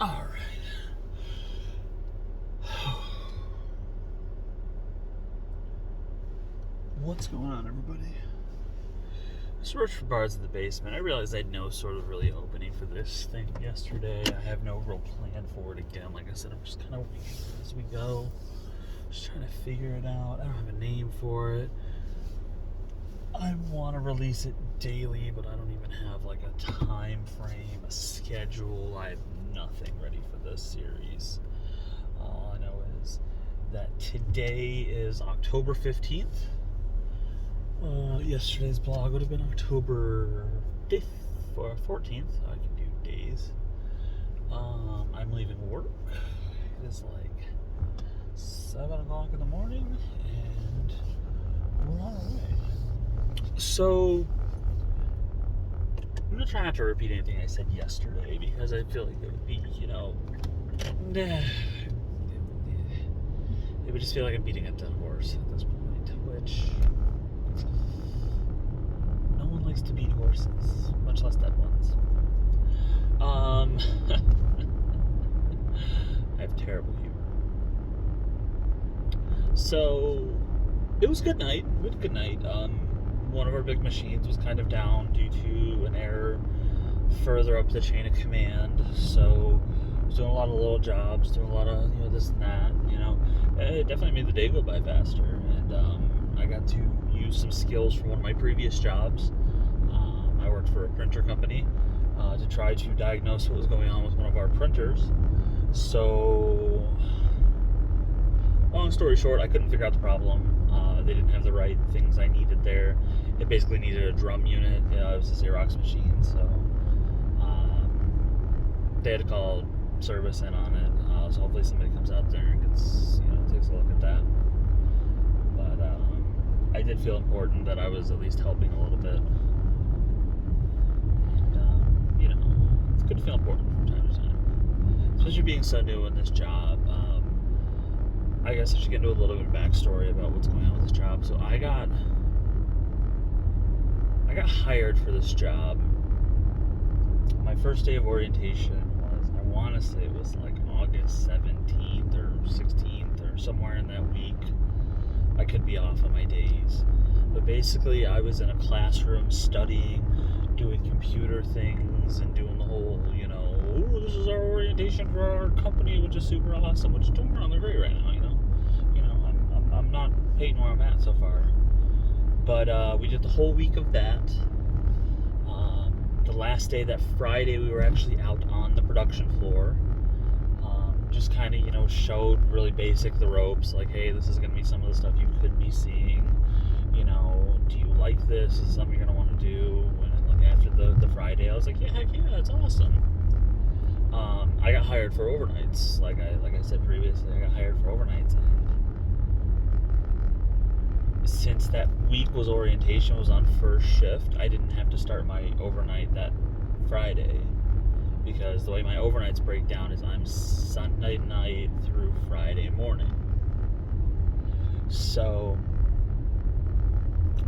All right. What's going on, everybody? Search for bars in the basement. I realized I had no sort of really opening for this thing yesterday. I have no real plan for it again. Like I said, I'm just kind of winging it as we go. Just trying to figure it out. I don't have a name for it. I want to release it daily, but I don't even have like a time frame, a schedule. I have nothing ready for this series. All I know is that today is October 15th. Yesterday's blog would have been October 5th or 14th. I can do days. I'm leaving work. It is like 7 o'clock in the morning, and we're on our way. So, I'm going to try not to repeat anything I said yesterday, because I feel like it would be, it would just feel like I'm beating a dead horse at this point, which no one likes to beat horses, much less dead ones. I have terrible humor. So, it was a good night. We had a good night. One of our big machines was kind of down due to an error further up the chain of command. So, I was doing a lot of little jobs, doing a lot of, this and that, It definitely made the day go by faster. And I got to use some skills from one of my previous jobs. I worked for a printer company to try to diagnose what was going on with one of our printers. So, long story short, I couldn't figure out the problem. They didn't have the right things I needed there. It basically needed a drum unit. It was a Xerox machine, so they had to call service in on it. So hopefully somebody comes out there and gets, takes a look at that. But I did feel important that I was at least helping a little bit. And, it's good to feel important from time to time. Especially being so new in this job. I guess I should get into a little bit of backstory about what's going on with this job. So I got hired for this job. My first day of orientation was, I want to say it was like August 17th or 16th or somewhere in that week. I could be off on my days. But basically, I was in a classroom studying, doing computer things, and doing the whole, this is our orientation for our company, which is super awesome, which is doing around the great right now, I'm not hating where I'm at so far. But we did the whole week of that. The last day, that Friday, we were actually out on the production floor. Just kind of, showed really basic the ropes, like, hey, this is going to be some of the stuff you could be seeing. Do you like this? Is this something you're going to want to do? And after the Friday, I was like, yeah, heck yeah, that's awesome. I got hired for overnights, like I said previously. I got hired for overnights, and since that week was orientation, was on first shift, I didn't have to start my overnight that Friday, because the way my overnights break down is I'm Sunday night through Friday morning. So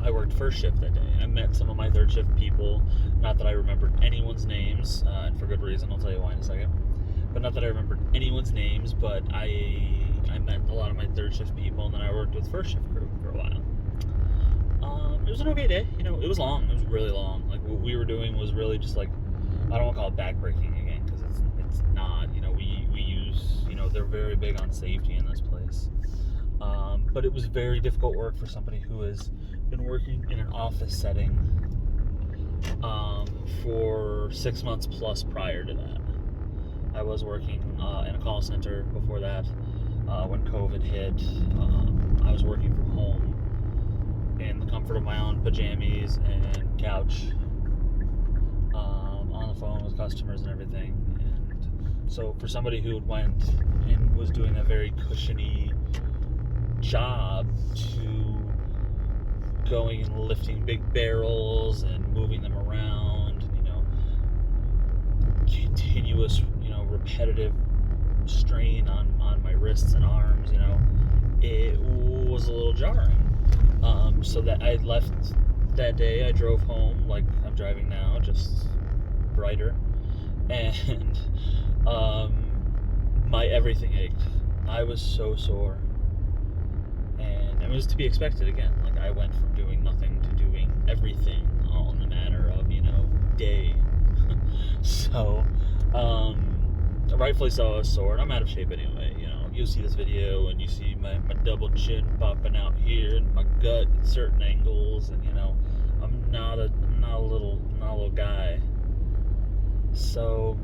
I worked first shift that day. I met some of my third shift people. Not that I remembered anyone's names, and for good reason. I'll tell you why in a second. But not that I remembered anyone's names, but I met a lot of my third shift people, and then I worked with first shift crew for a while. It was an okay day. It was long. It was really long. Like, what we were doing was really just like, I don't want to call it backbreaking again, because it's not. We use, they're very big on safety in this place. But it was very difficult work for somebody who has been working in an office setting for 6 months plus prior to that. I was working in a call center before that. When COVID hit, I was working from home in the comfort of my own pajamas and couch, on the phone with customers and everything. And so for somebody who went and was doing a very cushiony job to going and lifting big barrels and moving them around, continuous, repetitive strain on my wrists and arms, it was a little jarring. So that I left that day, I drove home like I'm driving now, just brighter, and my everything ached. I was so sore, and it was to be expected again. Like, I went from doing nothing to doing everything all in the matter of, day. So, rightfully so, I was sore, and I'm out of shape anyway. You'll see this video, and you see my double chin popping out here, and my gut at certain angles, and I'm not a little guy. So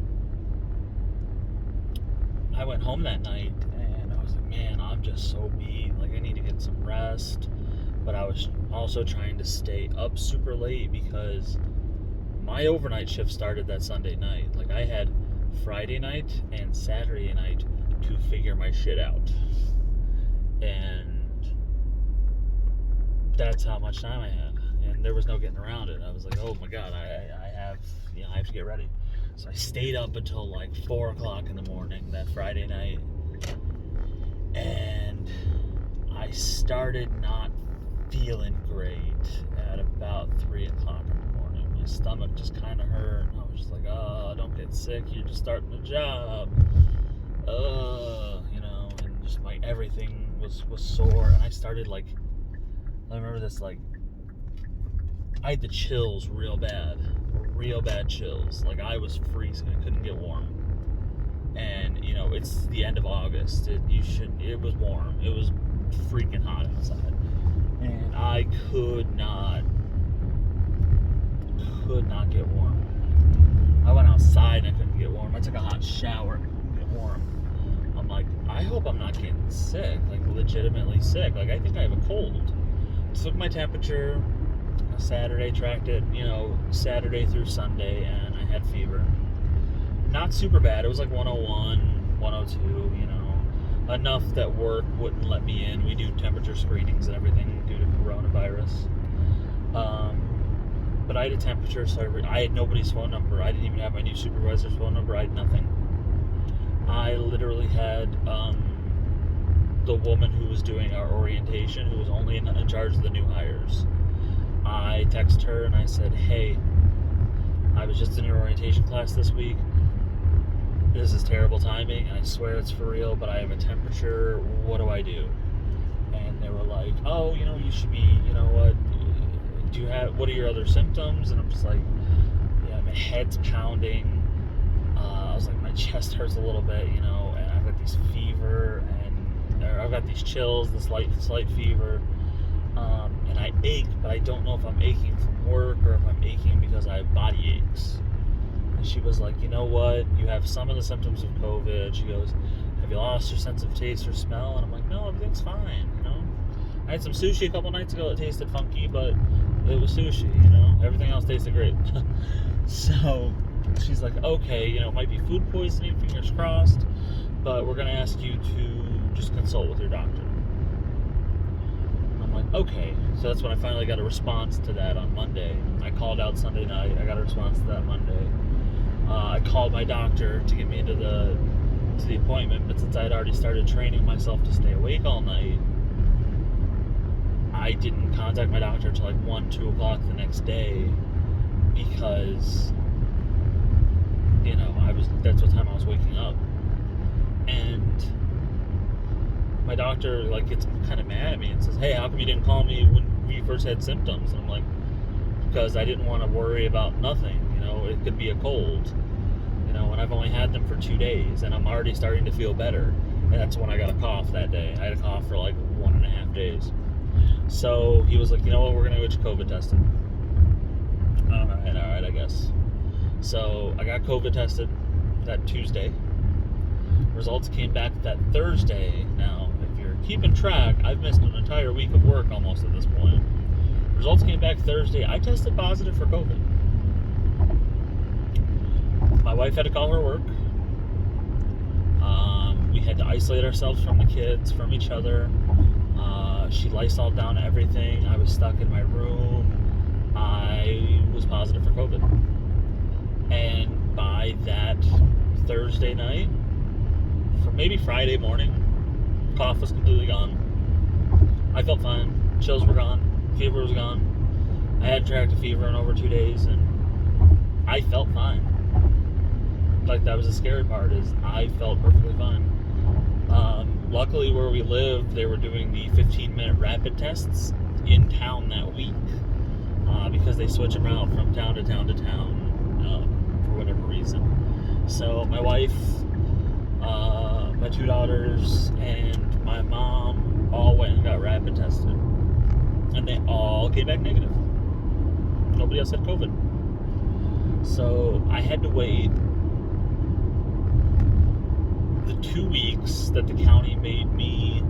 I went home that night, and I was like, man, I'm just so beat. Like, I need to get some rest. But I was also trying to stay up super late because my overnight shift started that Sunday night. Like, I had Friday night and Saturday night to figure my shit out. And that's how much time I had. And there was no getting around it. I was like, oh my God, I have to get ready. So I stayed up until like 4 o'clock in the morning that Friday night. And I started not feeling great at about 3 o'clock in the morning. My stomach just kind of hurt. I was just like, oh, don't get sick. You're just starting a job. And just my everything was sore. And I started I remember this, I had the chills real bad chills. Like, I was freezing. I couldn't get warm. And, it's the end of August. It was warm. It was freaking hot outside. And I could not get warm. I went outside and I couldn't get warm. I took a hot shower and couldn't get warm. I'm like, I hope I'm not getting sick, like legitimately sick. Like, I think I have a cold. Took my temperature Saturday, tracked it, Saturday through Sunday, and I had fever. Not super bad. It was like 101, 102, enough that work wouldn't let me in. We do temperature screenings and everything due to coronavirus. But I had a temperature, so I had nobody's phone number. I didn't even have my new supervisor's phone number. I had nothing. I literally had the woman who was doing our orientation, who was only in charge of the new hires. I texted her and I said, hey, I was just in your orientation class this week. This is terrible timing, and I swear it's for real, but I have a temperature. What do I do? And they were like, oh, you should be, what are your other symptoms? And I'm just like, yeah, my head's pounding. I was like, my chest hurts a little bit, and I've got this fever, and I've got these chills, this slight fever. And I ache, but I don't know if I'm aching from work or if I'm aching because I have body aches. And she was like, you know what? You have some of the symptoms of COVID. She goes, have you lost your sense of taste or smell? And I'm like, no, everything's fine, I had some sushi a couple nights ago that tasted funky, but it was sushi, Everything else tasted great. So she's like, okay, it might be food poisoning, fingers crossed, but we're going to ask you to just consult with your doctor. I'm like, okay. So that's when I finally got a response to that on Monday. I called out Sunday night. I got a response to that Monday. I called my doctor to get me into the appointment, but since I had already started training myself to stay awake all night, I didn't contact my doctor until like 1, 2 o'clock the next day because, that's what time I was waking up. And my doctor gets kind of mad at me and says, hey, how come you didn't call me when we first had symptoms? And I'm like, because I didn't want to worry about nothing. It could be a cold, and I've only had them for 2 days, and I'm already starting to feel better. And that's when I got a cough that day. I had a cough for like 1.5 days. So he was like, you know what, we're going to get you COVID tested. All right, I guess. So I got COVID tested that Tuesday. Results came back that Thursday. Now, if you're keeping track, I've missed an entire week of work almost at this point. Results came back Thursday. I tested positive for COVID. My wife had to call her work. We had to isolate ourselves from the kids, from each other. She Lysoled down everything. I was stuck in my room. I was positive for COVID. And by that Thursday night, maybe Friday morning, cough was completely gone. I felt fine. Chills were gone. Fever was gone. I hadn't tracked a fever in over 2 days, and I felt fine. Like, that was the scary part, is I felt perfectly fine. Luckily, where we lived, they were doing the 15-minute rapid tests in town that week, because they switch them around from town to town to town, for whatever reason. So my wife, my 2 daughters, and my mom all went and got rapid tested, and they all came back negative. Nobody else had COVID. So I had to wait the 2 weeks that the county made me,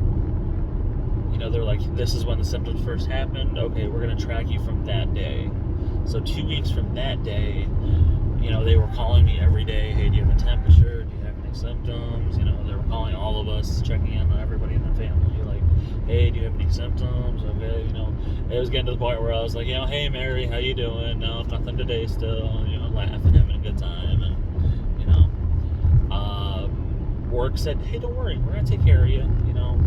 they're like, this is when the symptoms first happened. Okay, we're going to track you from that day. So 2 weeks from that day, they were calling me every day. Hey, do you have a temperature? Do you have any symptoms? They were calling all of us, checking in on everybody in the family. Like, hey, do you have any symptoms? Okay, it was getting to the point where I was like, hey, Mary, how you doing? No, nothing today still. Laughing, having a good time. And, work said, hey, don't worry, we're going to take care of you.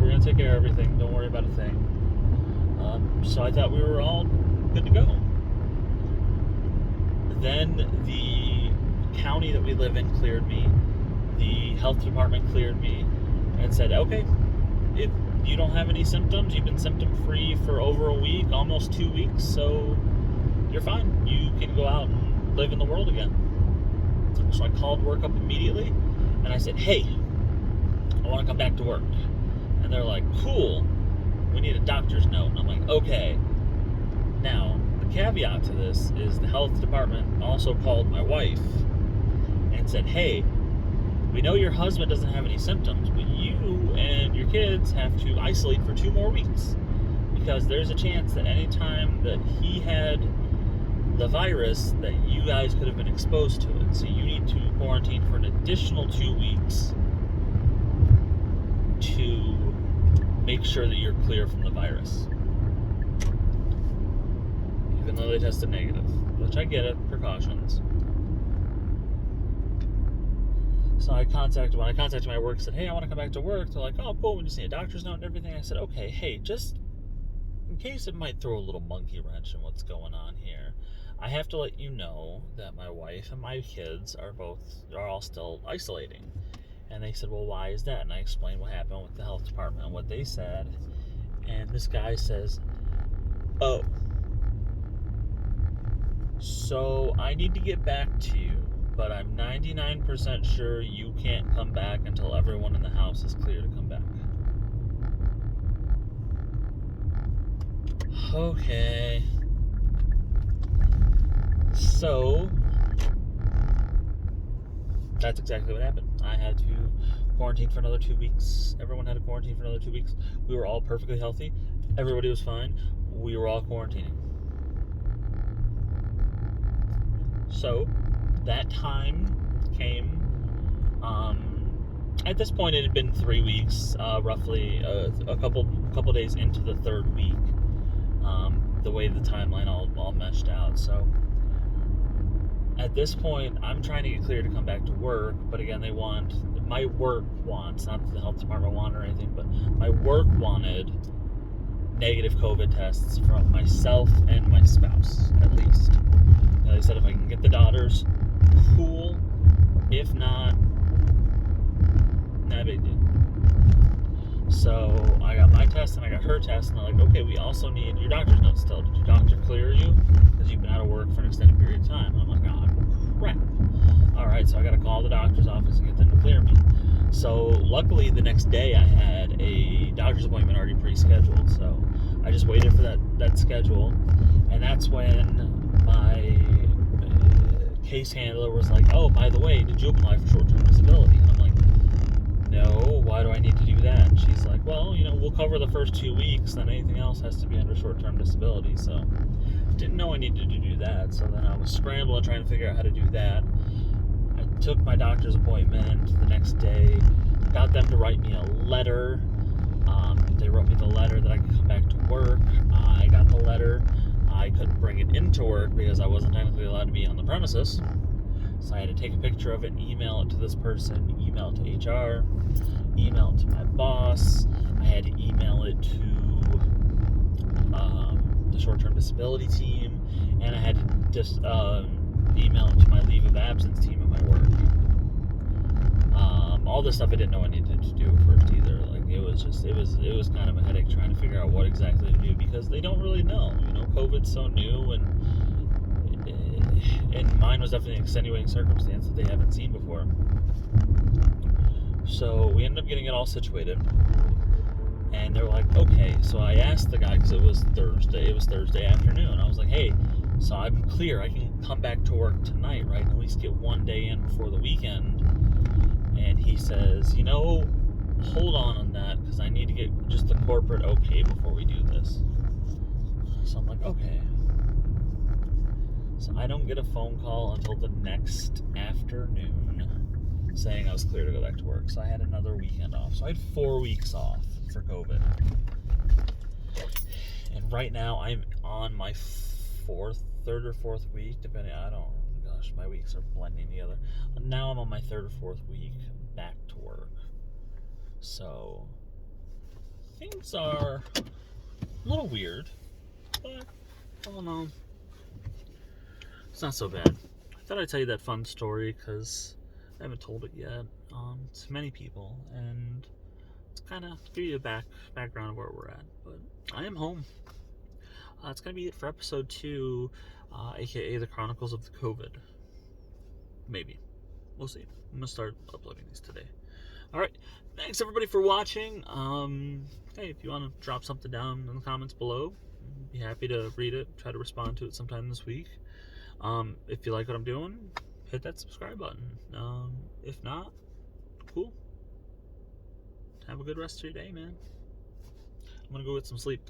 We're going to take care of everything. Don't worry about a thing. So I thought we were all good to go. Then the county that we live in cleared me. The health department cleared me and said, okay, if you don't have any symptoms, you've been symptom-free for over a week, almost 2 weeks, so you're fine. You can go out and live in the world again. So I called work up immediately, and I said, hey, I want to come back to work. And they're like, cool, we need a doctor's note. And I'm like, okay. Now, the caveat to this is the health department also called my wife and said, hey, we know your husband doesn't have any symptoms, but you and your kids have to isolate for 2 more weeks, because there's a chance that any time that he had the virus that you guys could have been exposed to it. So you need to quarantine for an additional 2 weeks to make sure that you're clear from the virus, even though they tested negative, which I get it, precautions. So when I contacted my work, said, hey, I want to come back to work. They're like, oh, cool, we just need a doctor's note and everything. I said, okay, hey, just in case it might throw a little monkey wrench in what's going on here, I have to let you know that my wife and my kids are all still isolating. And they said, well, why is that? And I explained what happened with the health department and what they said. And this guy says, oh, so I need to get back to you, but I'm 99% sure you can't come back until everyone in the house is clear to come back. Okay. So that's exactly what happened. I had to quarantine for another 2 weeks. Everyone had to quarantine for another 2 weeks. We were all perfectly healthy. Everybody was fine. We were all quarantining. So that time came. At this point, it had been 3 weeks, roughly a couple days into the 3rd week. The way the timeline all meshed out. So at this point, I'm trying to get clear to come back to work, but again, my work wants, not that the health department wanted or anything, but my work wanted negative COVID tests from myself and my spouse, at least. They said if I can get the daughters, cool. If not, not a big deal. So I got my test and I got her test, and they're like, okay, we also need your doctor's note still. Did your doctor clear you? Because you've been out of work for an extended period of time. And I'm like, oh, crap. All right, so I got to call the doctor's office and get them to clear me. So luckily, the next day I had a doctor's appointment already pre-scheduled. So I just waited for that schedule, and that's when my case handler was like, oh, by the way, did you apply for short-term disability? And I'm like, no, why do I need to do that? And she's like, well, we'll cover the first 2 weeks, then anything else has to be under short-term disability. So didn't know I needed to do that. So then I was scrambling trying to figure out how to do that. I took my doctor's appointment the next day, got them to write me a letter. They wrote me the letter that I could come back to work. I got the letter. I couldn't bring it into work because I wasn't technically allowed to be on the premises. So I had to take a picture of it and email it to this person, email it to HR, email it to my boss. I had to email it to the short-term disability team, and I had to just email it to my leave of absence team at my work. All this stuff I didn't know I needed to do at first either. Like it was kind of a headache trying to figure out what exactly to do because they don't really know. COVID's so new, and mine was definitely an extenuating circumstance that they haven't seen before. So we ended up getting it all situated, and they were like, okay. So I asked the guy because it was Thursday afternoon. I was like, hey, so I'm clear. I can come back to work tonight, right? And at least get one day in before the weekend. And he says, hold on that because I need to get just the corporate okay before we do this. So I'm like, okay. So I don't get a phone call until the next afternoon saying I was clear to go back to work. So I had another weekend off. So I had 4 weeks off for COVID. And right now I'm on my third or fourth week, depending. Gosh, my weeks are blending together. Now I'm on my third or fourth week back to work. So things are a little weird, but all in all, it's not so bad. I thought I'd tell you that fun story because I haven't told it yet to many people, and it's kind of give you a background of where we're at. But I am home. That's going to be it for episode 2, aka the Chronicles of the COVID. Maybe. We'll see. I'm going to start uploading these today. Alright, thanks everybody for watching. Hey, if you want to drop something down in the comments below, I'd be happy to read it, try to respond to it sometime this week. If you like what I'm doing, hit that subscribe button. If not, cool. Have a good rest of your day, man. I'm going to go get some sleep.